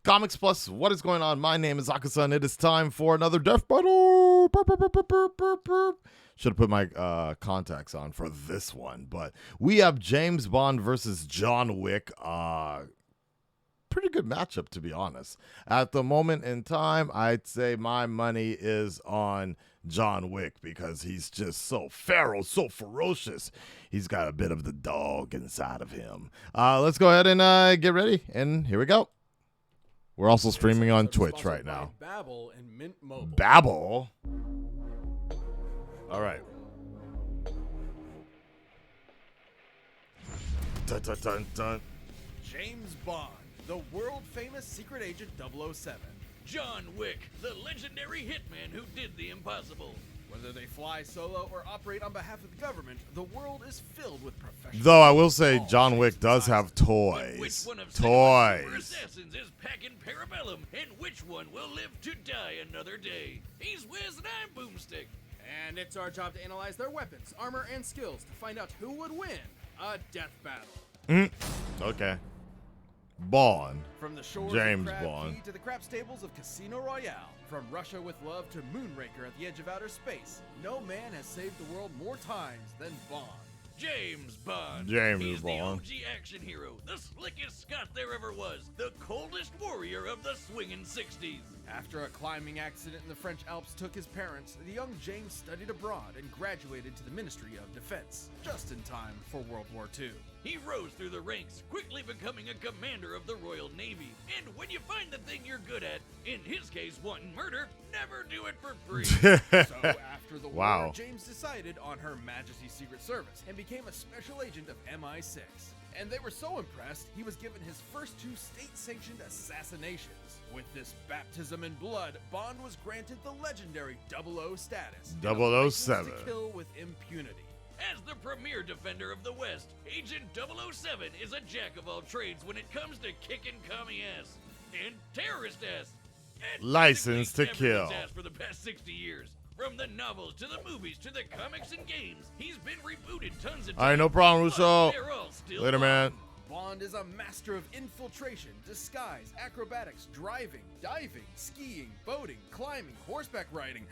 Comics Plus. What is going on? My name is Akasan, and it is time for another Death Battle. Should have put my contacts on for this one, but we have James Bond versus John Wick. Pretty good matchup, to be honest. At the moment in time, I'd say my money is on John Wick because he's just so feral, so ferocious. He's got a bit of the dog inside of him. Let's go ahead and get ready, and here we go. We're also streaming on Twitch right now. Babbel and Mint Mobile. Babbel? All right. Dun, dun, dun, dun. James Bond, the world-famous secret agent 007. John Wick, the legendary hitman who did the impossible. Whether they fly solo or operate on behalf of the government, the world is filled with professionals. Though I will say John Wick does have But toys. which one of Cinema's super Toys. assassins is packing Parabellum, and which one will live to die another day? He's Wiz and I'm Boomstick. And it's our job to analyze their weapons, armor, and skills to find out who would win a death battle. Okay. Bond. From the shores James of Crab Bond. Key to the crap stables of Casino Royale, from Russia with love to Moonraker at the edge of outer space, no man has saved the world more times than Bond. James Bond. James He's Bond. the OG action hero, the slickest Scot there ever was, the coldest warrior of the swinging 60s. After a climbing accident in the French Alps took his parents, the young James studied abroad and graduated to the Ministry of Defense, just in time for World War II. He rose through the ranks, quickly becoming a commander of the Royal Navy. And when you find the thing you're good at, in his case wanting murder, never do it for free. So after the Wow. war, James decided on Her Majesty's Secret Service and became a special agent of MI6. And they were so impressed, he was given his first 2 state-sanctioned assassinations. With this baptism in blood, Bond was granted the legendary 00 status. and a 007. license to kill with impunity. as the premier defender of the West, Agent 007 is a jack of all trades when it comes to kicking commie ass and terrorist ass. And License to basically kill. everyone's ass for the past 60 years. From the novels to the movies to the comics and games, he's been rebooted tons of times. All right, no problem, but Russo. they're all still Later, man. Bond is a master of infiltration, disguise, acrobatics, driving, diving, skiing, boating, climbing, horseback riding,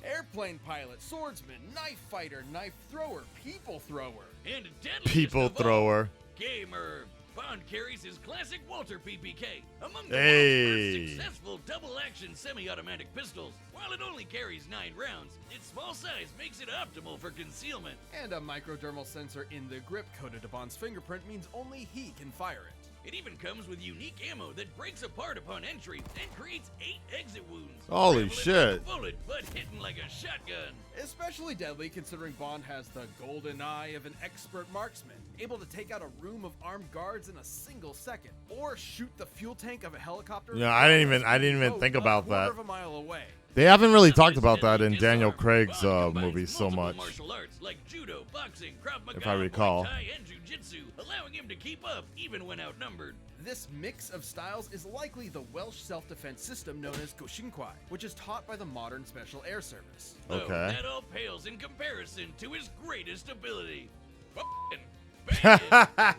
airplane pilot, swordsman, knife fighter, knife thrower, people thrower. And deadliest People of all, thrower. gamer. Bond carries his classic Walter PPK, among the Hey. world's first successful double-action semi-automatic pistols. While it only carries 9 rounds, its small size makes it optimal for concealment. And a microdermal sensor in the grip coded to Bond's fingerprint means only he can fire it. It even comes with unique ammo that breaks apart upon entry and creates 8 exit wounds. Holy Traveling shit. Like a bullet, but hitting like a shotgun. Especially deadly considering Bond has the golden eye of an expert marksman, able to take out a room of armed guards in a single second, or shoot the fuel tank of a helicopter. Yeah, I didn't even think about a quarter that. of a mile away. They haven't really Some talked is about that deadly in Daniel disarm. Craig's Bond combines movies so multiple much. Martial arts like judo, boxing, Krav Maga, If I recall. Muay Thai, and Jiu-Jitsu, allowing him to keep up even when outnumbered. This mix of styles is likely the Welsh self-defense system known as Goshinkwai, which is taught by the modern Special Air Service. Though Okay. that all pales in comparison to his greatest ability. F***ing banging,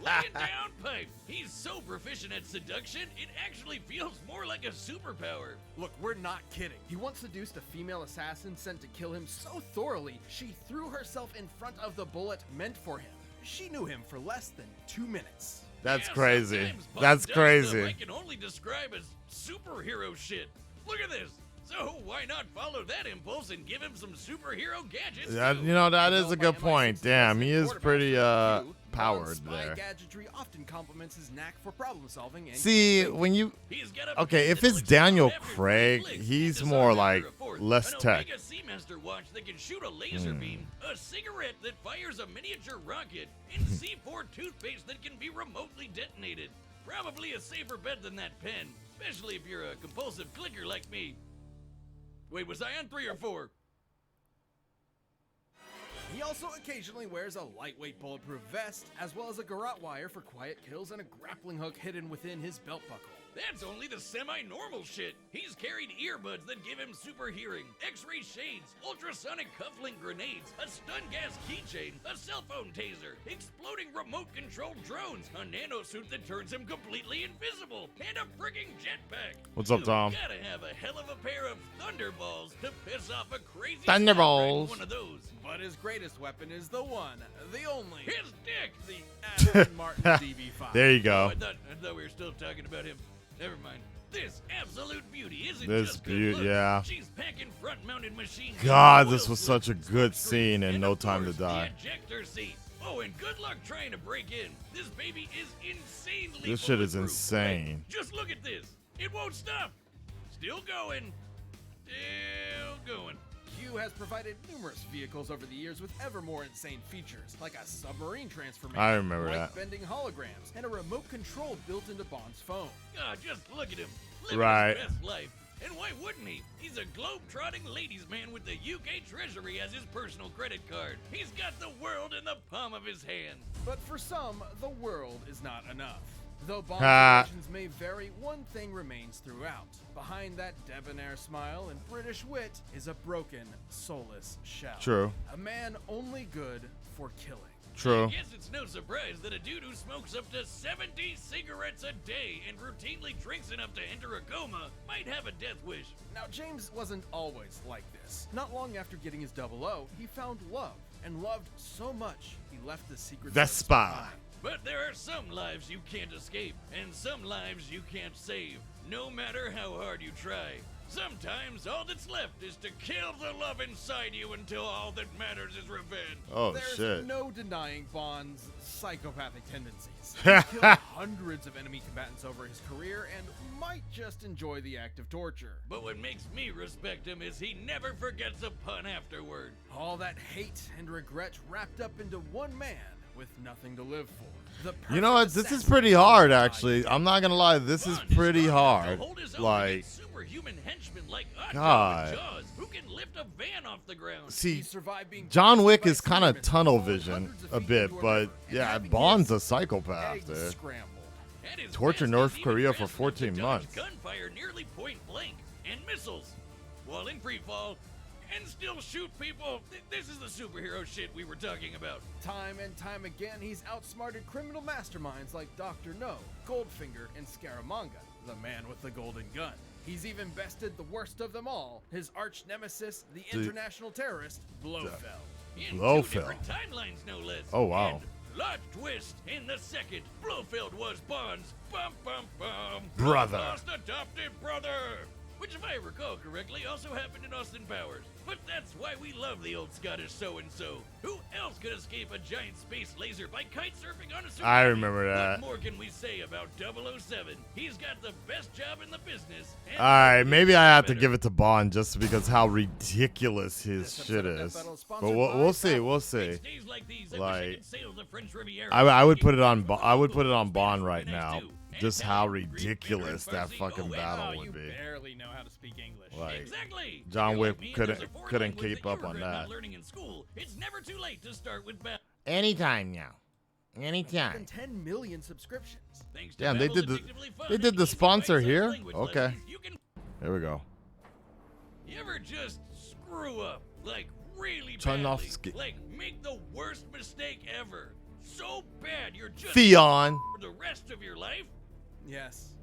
laying down pipe. He's so proficient at seduction, it actually feels more like a superpower. Look, we're not kidding. He once seduced a female assassin sent to kill him so thoroughly, she threw herself in front of the bullet meant for him. She knew him for less than 2 minutes. That's Yeah, crazy. sometimes Bond That's does stuff I crazy. can only describe as superhero shit. Look at this. So why not follow that impulse and give him some superhero gadgets? That, too? you know, that is Although a my good MI6 point. Damn, he is quarterback pretty for you, powered Bond's spy there. gadgetry often complements his knack for problem solving and See, when you He's got a okay, pin if that'll it's Daniel explode after Craig, 3 clicks he's and more disarm like after a fourth, less an tech. Omega Seamaster watch that can shoot a laser beam, a cigarette that fires a miniature rocket, and C4 toothpaste that can be remotely detonated. Probably a safer bet than that pen, especially if you're a compulsive clicker like me. Wait, was I on 3 or 4? He also occasionally wears a lightweight bulletproof vest, as well as a garrote wire for quiet kills and a grappling hook hidden within his belt buckle. That's only the semi-normal shit. He's carried earbuds that give him super hearing, X-ray shades, ultrasonic cufflink grenades, a stun gas keychain, a cell phone taser, exploding remote-controlled drones, a nanosuit that turns him completely invisible, and a frigging jetpack. What's up, Tom? You gotta have a hell of a pair of thunderballs to piss off a crazy Thunderballs. one of those. But his greatest weapon is the one, the only, His dick. the Aston Martin DB5. There you Oh, go. I thought we were still talking about him. Never mind. This absolute beauty isn't This just good beauty, looks. yeah. She's packing front-mounted machine guns, God, oil this was such a slick, good screw, scene and No of Time to course, Die. The ejector seat. Oh, and good luck trying to break in. This baby is insanely This shit is bulletproof. insane. Like, just look at this. It won't stop. Still going. Still going. Q has provided numerous vehicles over the years with ever more insane features, like a submarine transformation, I remember that. bending holograms, and a remote control built into Bond's phone. God, just look at him. Living Right. his best life. And why wouldn't he? He's a globe-trotting ladies' man with the UK Treasury as his personal credit card. He's got the world in the palm of his hand. But for some, the world is not enough. Though Bond's Ha. relations may vary, one thing remains throughout. Behind that debonair smile and British wit is a broken, soulless shell. True. A man only good for killing. True. I guess it's no surprise that a dude who smokes up to 70 cigarettes a day and routinely drinks enough to enter a coma might have a death wish. Now, James wasn't always like this. Not long after getting his 00, he found love, and loved so much he left the secret The Service spy. behind. But there are some lives you can't escape, and some lives you can't save, no matter how hard you try. Sometimes all that's left is to kill the love inside you until all that matters is revenge. Oh There's shit. no denying Bond's psychopathic tendencies. He killed hundreds of enemy combatants over his career and might just enjoy the act of torture. But what makes me respect him is he never forgets a pun afterward. All that hate and regret wrapped up into one man with nothing to live for. The You know what? perfect This is assassin. pretty hard, actually. I'm not gonna lie. This is Bond pretty strong enough to hard. hold his own Like, against superhuman henchmen like Otto God. and Jaws, who can lift a van off the ground. He see, survived being John Wick by is kind of Cybermen, tunnel fallen vision hundreds of a feet bit, into a but river, and yeah, having Bond's a his psychopath, eggs dude. scrambled. At his Torture best, North he's even Korea for fast enough to 14 dodge months. Gunfire nearly point blank and missiles, while in free fall, and still shoot people. This is the superhero shit we were talking about. Time and time again, he's outsmarted criminal masterminds like Dr. No, Goldfinger, and Scaramanga, the man with the golden gun. He's even bested the worst of them all, his arch nemesis, the international terrorist, Blofeld. In Blofeld. 2 different timelines, no less. Oh, wow. And plot twist, in the second, Blofeld was Bond's Brother. lost adopted brother. Which, if I recall correctly, also happened in Austin Powers. But that's why we love the old Scottish so-and-so. Who else could escape a giant space laser by kite surfing on a super I remember that. What more can we say about 007? He's got the best job in the business. And All right, maybe I have to better. give it to Bond just because how ridiculous his This shit episode of is. Death Battle is But sponsored we'll by see. We'll see. It's days like these, I wish I Like, could sail the French Riviera. I would put it on. Get I would put it local on Bond Spanish right when I now. do. Just And how Italian, Greek, ridiculous Mandarin, that Farsi, fucking oh, battle Wow, would you be. barely know how to speak English. Like, Exactly. John You're Wick like me and couldn't- there's a foreign couldn't language keep that you up on regret not that. learning in school. It's never too late to start with Anytime now. Than Anytime. 10 million subscriptions. Thanks to Damn, they Babbel's did the- addictively fun they did and the easy sponsor bite-sized here? language Okay. lessons. You can There we go. You ever just screw up, like really Turn badly, off ski- like make the worst mistake ever, so bad you're just Theon. for the rest of your life? Yes.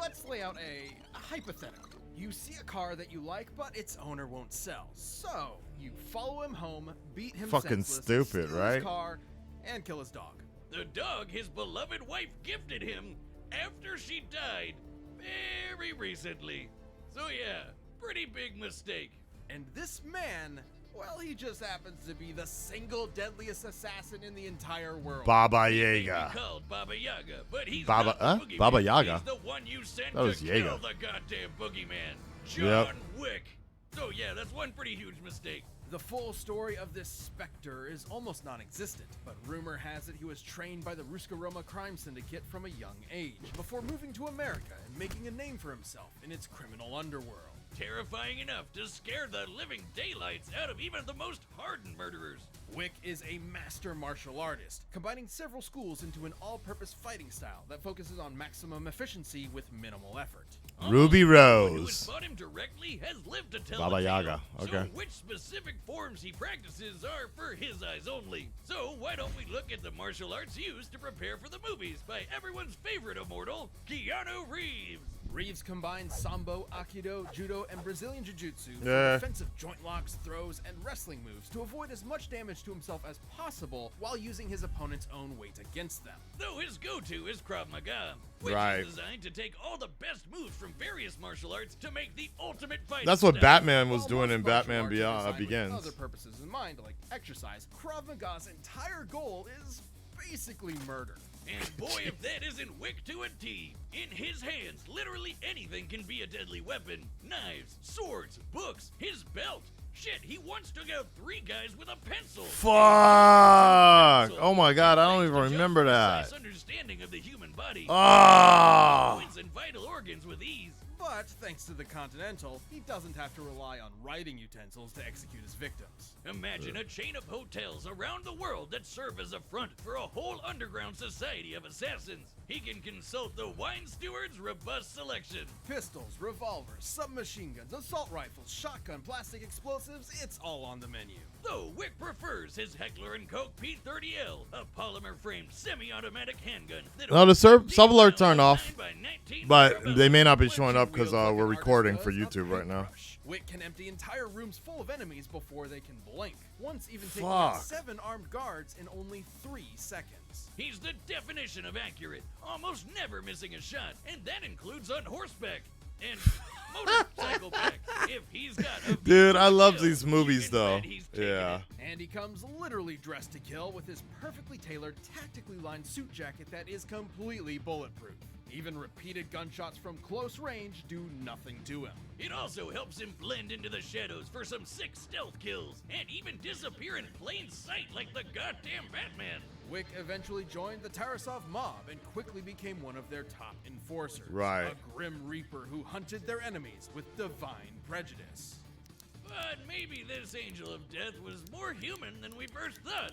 Let's lay out a hypothetical. You see a car that you like, but its owner won't sell. So, you follow him home, beat him Fucking senseless, stupid, steal right? his car, and kill his dog. The dog his beloved wife gifted him after she died very recently. So yeah, pretty big mistake. And this man, well, he just happens to be the single deadliest assassin in the entire world. Baba He may be Yaga. called Baba Yaga, but he's Baba- not the huh? boogeyman. Baba Yaga? He's the one you sent That was to Yaga. kill the goddamn boogeyman, Yep. John Wick. So yeah, that's one pretty huge mistake. The full story of this specter is almost non-existent, but rumor has it he was trained by the Ruska Roma crime syndicate from a young age, before moving to America and making a name for himself in its criminal underworld. terrifying enough to scare the living daylights out of even the most hardened murderers. Wick is a master martial artist, combining several schools into an all-purpose fighting style that focuses on maximum efficiency with minimal effort. Ruby Anyone who has Rose. fought him directly has lived to tell Baba the tale. Yaga, okay. So which specific forms he practices are for his eyes only. So why don't we look at the martial arts used to prepare for the movies by everyone's favorite immortal, Keanu Reeves. Reeves combines Sambo, Aikido, Judo, and Brazilian Jiu-Jitsu for Yeah. defensive joint locks, throws, and wrestling moves to avoid as much damage to himself as possible while using his opponent's own weight against them. Though his go-to is Krav Maga, which Right. is designed to take all the best moves from various martial arts to make the ultimate fighting That's what style. Batman was While doing most in martial Batman arts are designed with Begins. other purposes in mind, like exercise, Krav Maga's entire goal is basically murder. And boy, if that isn't Wick to a T. In his hands, literally anything can be a deadly weapon. Knives, swords, books, his belt. Shit, he once took out 3 guys with a pencil. Fuck! Oh my god, I don't Thanks even to remember Joe's that. precise understanding of the human body. Ah! Points and vital organs with ease. But thanks to the Continental, he doesn't have to rely on writing utensils to execute his victims. Imagine a chain of hotels around the world that serve as a front for a whole underground society of assassins. He can consult the wine steward's robust selection. Pistols, revolvers, submachine guns, assault rifles, shotgun, plastic explosives, it's all on the menu. Though Wick prefers his Heckler & Koch P30L, a polymer-framed semi-automatic handgun. That No, the only sub alert turned 9 off, by 19 but Parabellum. they may not be When showing up because two-wheeled we're fucking recording artist for does a YouTube right now. paintbrush. Wick can empty entire rooms full of enemies before they can blink, once even taking Fuck. out 7 armed guards in only 3 seconds. He's the definition of accurate, almost never missing a shot, and that includes on horseback and motorcycle back. If he's got a Dude, I love kill, these you movies can though. bet he's taking Yeah. it. And he comes literally dressed to kill with his perfectly tailored, tactically lined suit jacket that is completely bulletproof. Even repeated gunshots from close range do nothing to him. It also helps him blend into the shadows for some sick stealth kills, and even disappear in plain sight like the goddamn Batman. Wick eventually joined the Tarasov mob and quickly became one of their top enforcers. Right. A grim reaper who hunted their enemies with divine prejudice. But maybe this angel of death was more human than we first thought.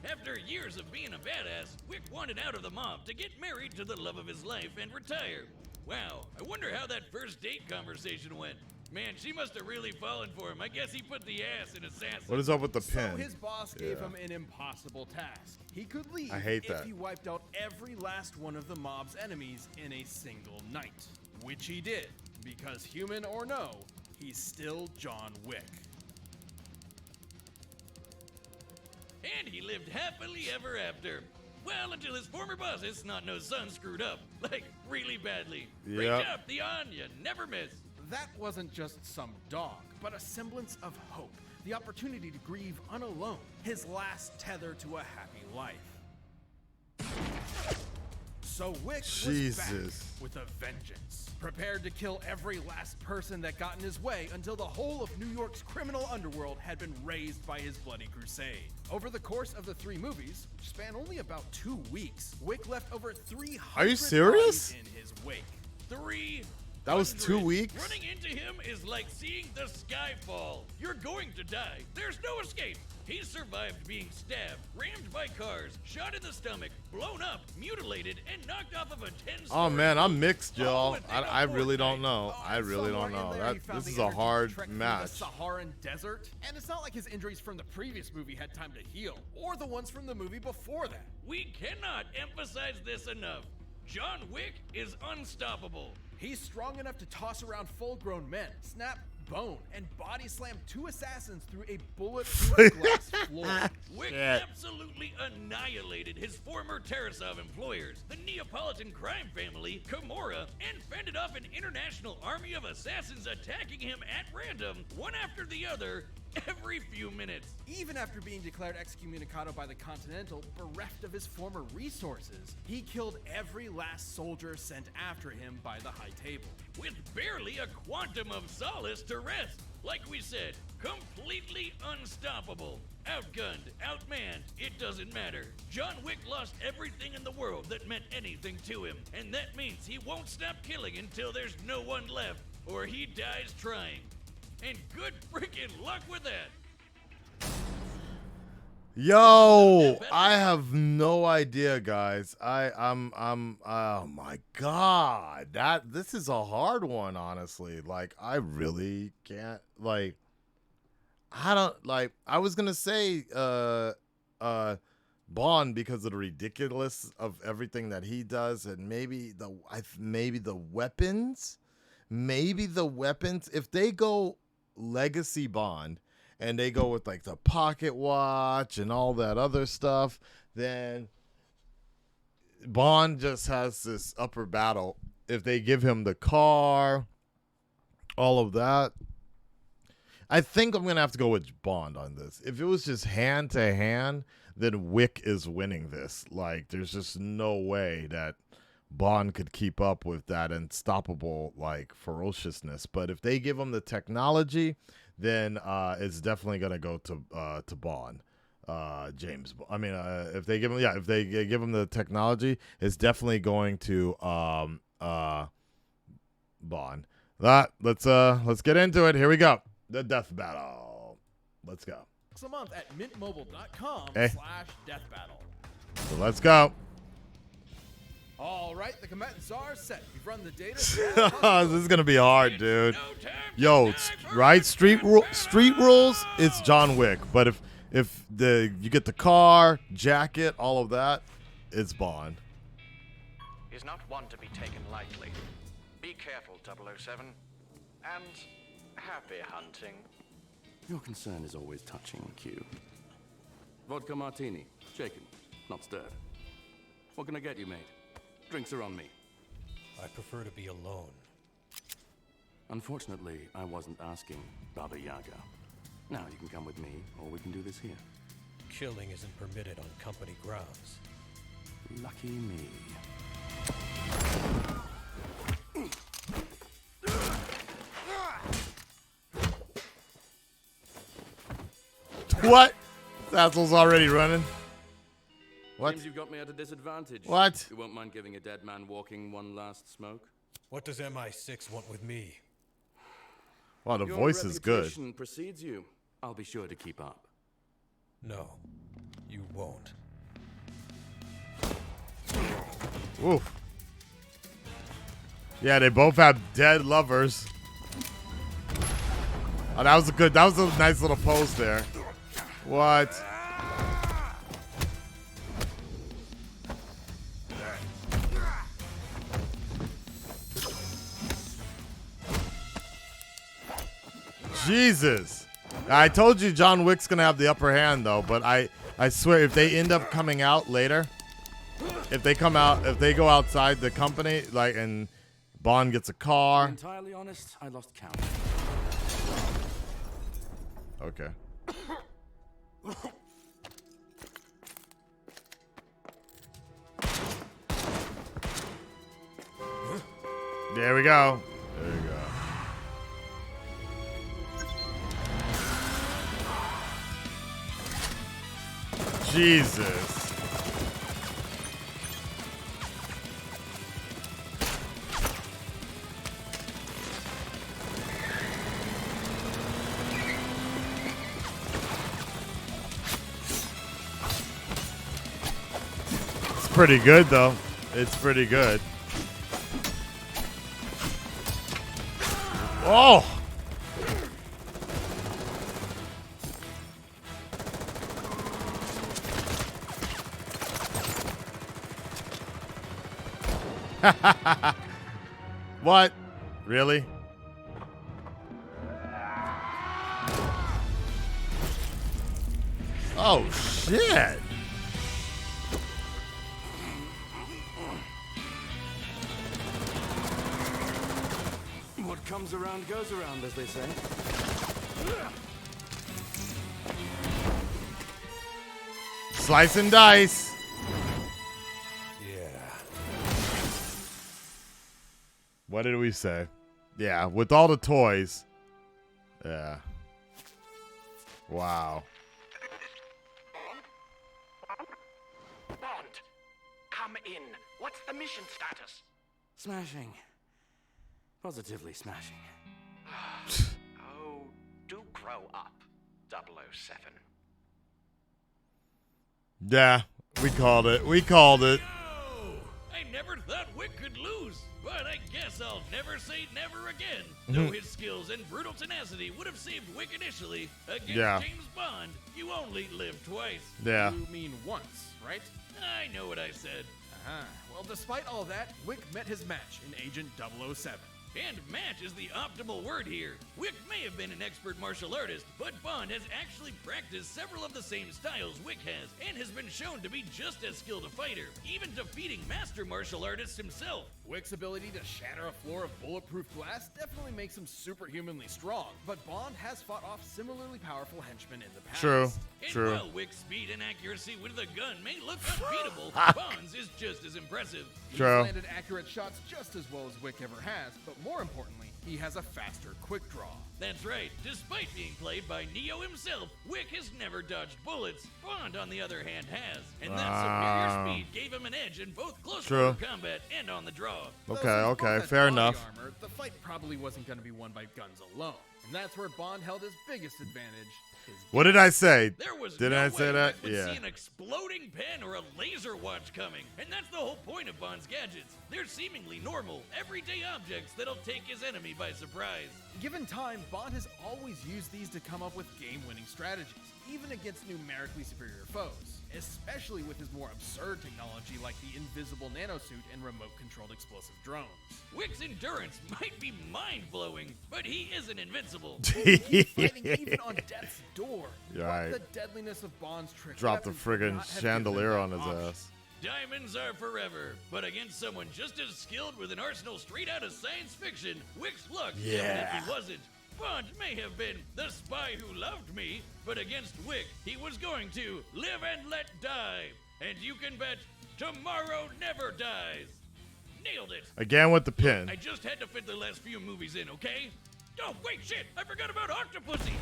After years of being a badass, Wick wanted out of the mob to get married to the love of his life and retire. Wow, I wonder how that first date conversation went. Man, she must have really fallen for him. I guess he put the ass in assassin. What is up with the So pin? his boss gave Yeah. him an impossible task. He could leave I hate if that. he wiped out every last one of the mob's enemies in a single night. Which he did, because human or no, he's still John Wick. And he lived happily ever after. Well, until his former boss's snot-nosed son screwed up. Like, really badly. Great Yep. job, Theon. You never miss. That wasn't just some dog, but a semblance of hope. The opportunity to grieve unalone, his last tether to a happy life. So Wick was Jesus. back with a vengeance, prepared to kill every last person that got in his way until the whole of New York's criminal underworld had been razed by his bloody crusade. Over the course of the 3 movies, which span only about 2 weeks, Wick left over 300 Are you serious? bodies in his wake. 300. That was 2 weeks? Running into him is like seeing the sky fall. You're going to die. There's no escape. He's survived being stabbed, rammed by cars, shot in the stomach, blown up, mutilated, and knocked off of a 10-story Oh man, I'm roof. mixed, All y'all. within I a really don't fortnight. know. I And really somewhere don't know. in there, he found This the is a energy to hard trek through match. The Saharan desert, and it's not like his injuries from the previous movie had time to heal, or the ones from the movie before that. We cannot emphasize this enough. John Wick is unstoppable. He's strong enough to toss around full-grown men, snap bone, and body slam 2 assassins through a bulletproof glass floor. Wick Shit. absolutely annihilated his former Tarasov employers, the Neapolitan crime family, Camorra, and fended off an international army of assassins attacking him at random, one after the other, every few minutes. Even after being declared excommunicado by the Continental, bereft of his former resources, he killed every last soldier sent after him by the High Table. With barely a quantum of solace to rest. Like we said, completely unstoppable. Outgunned, outmanned, it doesn't matter. John Wick lost everything in the world that meant anything to him, and that means he won't stop killing until there's no one left, or he dies trying. And good freaking luck with that. Yo, I have no idea, guys. I'm oh my god. This is a hard one, honestly. Like, I really can't, like, I don't, like, I was gonna say Bond because of the ridiculous of everything that he does, and maybe the weapons. Maybe the weapons. If they go legacy Bond and they go with like the pocket watch and all that other stuff, then Bond just has this upper battle. If they give him the car, all of that, I think I'm gonna have to go with Bond on this. If it was just hand to hand, then Wick is winning this. Like, there's just no way that Bond could keep up with that unstoppable, like, ferociousness. But if they give him the technology, then it's definitely gonna go to Bond, James. I mean, if they give him the technology, it's definitely going to Bond. Let's get into it. Here we go. The death battle. Let's go. A month at mintmobile.com Hey. /deathbattle. So let's go. All right, the combatants are set. You've run the data. This is gonna be hard, dude. No time to Yo, die for right? a Street rules. It's John Wick. But if you get the car, jacket, all of that, it's Bond. Is not one to be taken lightly. Be careful, 007. And happy hunting. Your concern is always touching, Q. Vodka martini, shaken, not stirred. What can I get you, mate? Drinks are on me. I prefer to be alone. Unfortunately, I wasn't asking, Baba Yaga. Now you can come with me, or we can do this here. Killing isn't permitted on company grounds. Lucky me. What? Sassel's already running. What? Seems you've got me at a disadvantage. What? You won't mind giving a dead man walking one last smoke? What does MI6 want with me? Wow, the Your voice is good. reputation precedes you. I'll be sure to keep up. No, you won't. Oof. Yeah, they both have dead lovers. Oh, that was a nice little pose there. What? Jesus. I told you John Wick's gonna have the upper hand though, but I swear if they end up coming out later, if they go outside the company, like, and Bond gets a To be car. entirely honest, I lost count. Okay. There we go. There we go. Jesus. It's pretty good though. It's pretty good. Oh! What? Really? Oh, shit. What comes around goes around, as they say. Slice and dice. Yeah. What did we say? Yeah, with all the toys. Yeah. Wow. Bond, come in. What's the mission status? Smashing. Positively smashing. Oh Grow up, 007. Yeah, we called it. We called it. No! I never thought Wick could lose, but I guess I'll never say never again. Though his skills and brutal tenacity would have saved Wick initially, against James Bond, you only live twice. Yeah. You mean once, right? I know what I said. Well, despite all that, Wick met his match in Agent 007. And match is the optimal word here. Wick may have been an expert martial artist, but Bond has actually practiced several of the same styles Wick has, and has been shown to be just as skilled a fighter, even defeating master martial artist himself. Wick's ability to shatter a floor of bulletproof glass definitely makes him superhumanly strong, but Bond has fought off similarly powerful henchmen in the past. True. And True. while Wick's speed and accuracy with a gun may look unbeatable, Bond's is just as impressive. He's True. landed accurate shots just as well as Wick ever has, but more importantly, he has a faster quick draw. That's right. Despite being played by Neo himself, Wick has never dodged bullets. Bond, on the other hand, has. And that superior speed gave him an edge in both close quarter combat and on the draw. Though Okay, since Bond okay, has fair body enough. Armor, the fight probably wasn't going to be won by guns alone. And that's where Bond held his biggest advantage. What did I say? There was Didn't no I say way that? Wick would Yeah. see an exploding pen or a laser watch coming. And that's the whole point of Bond's gadgets. They're seemingly normal, everyday objects that'll take his enemy by surprise. Given time, Bond has always used these to come up with game-winning strategies, even against numerically superior foes, especially with his more absurd technology like the invisible nanosuit and remote-controlled explosive drones. Wick's endurance might be mind-blowing, but he isn't invincible. Fighting even on death's door. You're But right. the deadliness of Bond's trick Drop the weapons would friggin' not have chandelier given on them his options. ass. Diamonds are forever, but against someone just as skilled with an arsenal straight out of science fiction, Wick's luck, even if he wasn't. Bond may have been the spy who loved me, but against Wick, he was going to live and let die. And you can bet tomorrow never dies. Nailed it. Again with the pin. I just had to fit the last few movies in, okay? Oh, wait, shit, I forgot about Octopussy.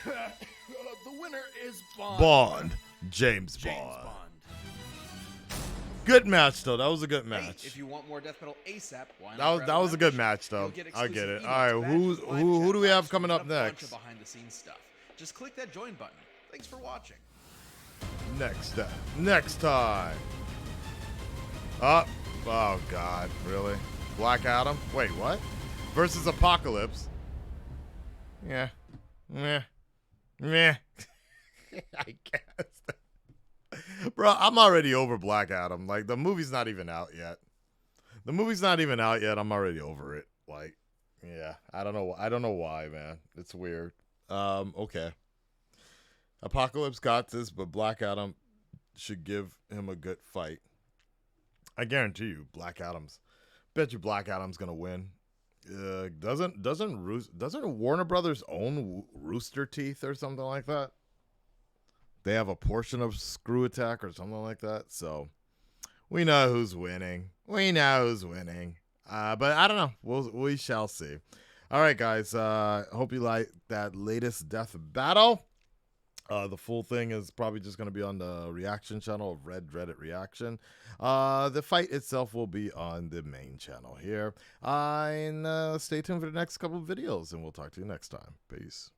The winner is Bond. Bond. James James Bond. Bond. Good match though. That was a good Hey, match. if you want more Death Metal ASAP, why not That was grab that was a good membership? match though. You'll get I get exclusive it. All right, emails, who's badges, live who chat do we have lives, coming and up a bunch next? of behind-the-scenes stuff. Just click that join button. Thanks for watching. Next time. Oh God, really? Black Adam? Wait, what? Versus Apocalypse? Yeah. Meh. I guess. Bro, I'm already over Black Adam. Like, the movie's not even out yet. I'm already over it. Like, yeah, I don't know why, man. It's weird. Okay. Apocalypse got this, but Black Adam should give him a good fight. I guarantee you, bet you Black Adam's gonna win. Doesn't Warner Brothers own Rooster Teeth or something like that? They have a portion of Screw Attack or something like that. So we know who's winning. But I don't know. We shall see. All right, guys. Hope you like that latest death battle. The full thing is probably just going to be on the reaction channel of Red Reddit Reaction. The fight itself will be on the main channel here. And stay tuned for the next couple of videos, and we'll talk to you next time. Peace.